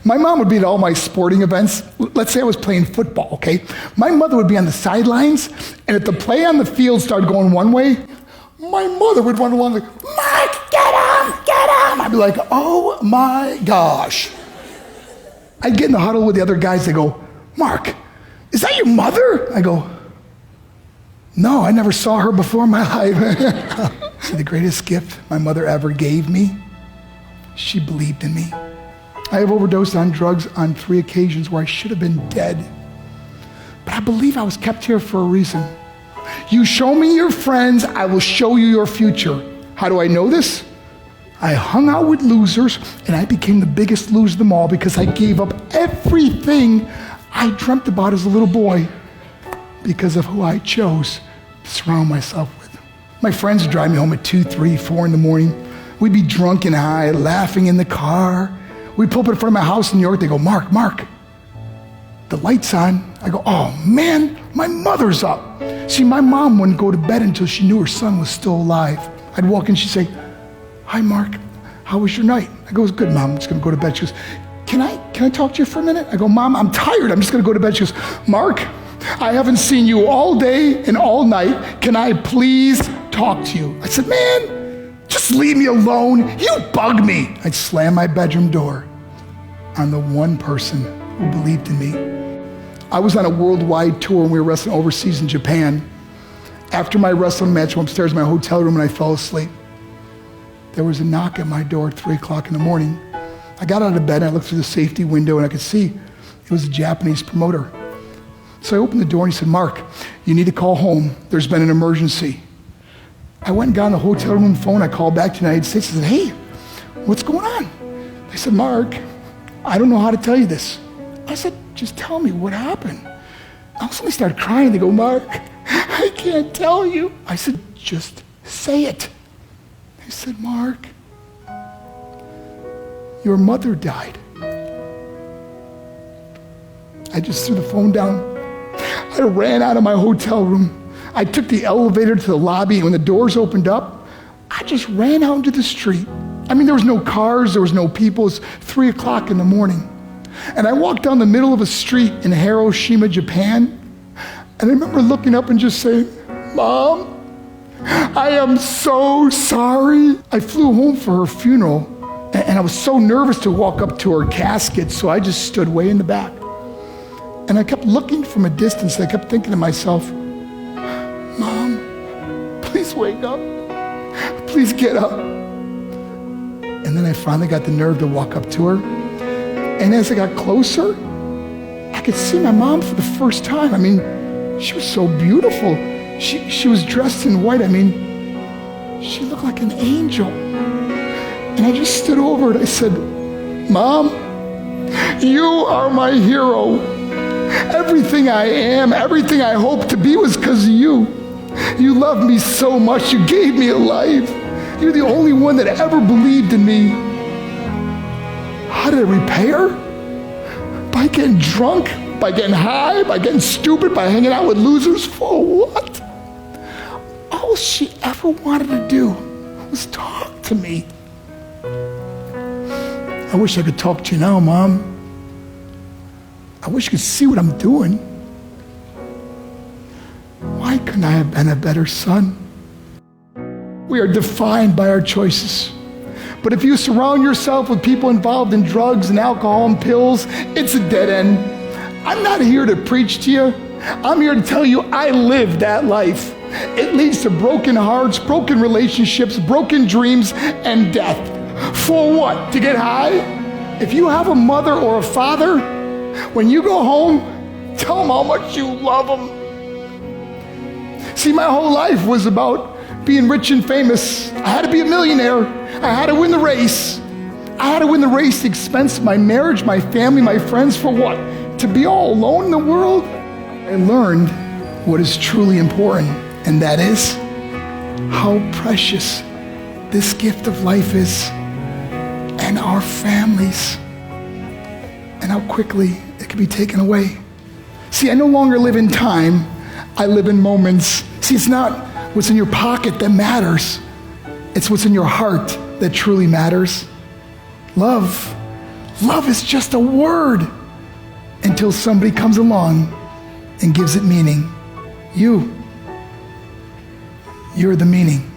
My mom would be at all my sporting events. Let's say I was playing football, okay? My mother would be on the sidelines, and if the play on the field started going one way, my mother would run along like, Mark, get him, get him. I'd be like, oh my gosh. I'd get in the huddle with the other guys. They go, Mark, is that your mother? I go, no, I never saw her before in my life. See, the greatest gift my mother ever gave me, she believed in me. I have overdosed on drugs on 3 occasions where I should have been dead. But I believe I was kept here for a reason. You show me your friends, I will show you your future. How do I know this? I hung out with losers, and I became the biggest loser of them all because I gave up everything I dreamt about as a little boy because of who I chose to surround myself with. My friends would drive me home at 2, 3, 4 in the morning. We'd be drunk and high, laughing in the car. We'd pull up in front of my house in New York. They go, Mark, the light's on. I go, oh man, my mother's up. See, my mom wouldn't go to bed until she knew her son was still alive. I'd walk in, she'd say, hi, Mark, how was your night? I go, it was good, Mom, I'm just gonna go to bed. She goes, can I talk to you for a minute? I go, Mom, I'm tired, I'm just gonna go to bed. She goes, Mark, I haven't seen you all day and all night. Can I please talk to you? I said, man, just leave me alone. You bug me. I'd slam my bedroom door on the one person who believed in me. I was on a worldwide tour and we were wrestling overseas in Japan. After my wrestling match, I went upstairs in my hotel room and I fell asleep. There was a knock at my door at 3 o'clock in the morning. I got out of bed and I looked through the safety window and I could see it was a Japanese promoter. So I opened the door and he said, Mark, you need to call home. There's been an emergency. I went and got on the hotel room phone. I called back to the United States. I said, hey, what's going on? They said, Mark, I don't know how to tell you this. I said, just tell me what happened. I suddenly started crying. They go, Mark, I can't tell you. I said, just say it. They said, Mark, your mother died. I just threw the phone down. I ran out of my hotel room. I took the elevator to the lobby, and when the doors opened up, I just ran out into the street. I mean, there was no cars, there was no people. It was 3 o'clock in the morning. And I walked down the middle of a street in Hiroshima, Japan, and I remember looking up and just saying, Mom, I am so sorry. I flew home for her funeral, and I was so nervous to walk up to her casket, so I just stood way in the back. And I kept looking from a distance, and I kept thinking to myself, Mom, please wake up. Please get up. And then I finally got the nerve to walk up to her. And as I got closer, I could see my mom for the first time. I mean, she was so beautiful. She was dressed in white. I mean, she looked like an angel. And I just stood over and I said, Mom, you are my hero. Everything I am, everything I hope to be was because of you. You loved me so much. You gave me a life. You're the only one that ever believed in me. How did I repay her? By getting drunk, by getting high, by getting stupid, by hanging out with losers? For what? All she ever wanted to do was talk to me. I wish I could talk to you now, Mom. I wish you could see what I'm doing. Why couldn't I have been a better son? We are defined by our choices. But if you surround yourself with people involved in drugs and alcohol and pills, it's a dead end. I'm not here to preach to you. I'm here to tell you I lived that life. It leads to broken hearts, broken relationships, broken dreams, and death. For what? To get high? If you have a mother or a father, when you go home, tell them how much you love them. See, my whole life was about being rich and famous. I had to be a millionaire. I had to win the race. I had to win the race at the expense of my marriage, my family, my friends. For what? To be all alone in the world? I learned what is truly important, and that is how precious this gift of life is, and our families, and how quickly it can be taken away. See, I no longer live in time. I live in moments. See, it's not what's in your pocket that matters. It's what's in your heart that truly matters. Love Love is just a word until somebody comes along and gives it meaning. You're the meaning.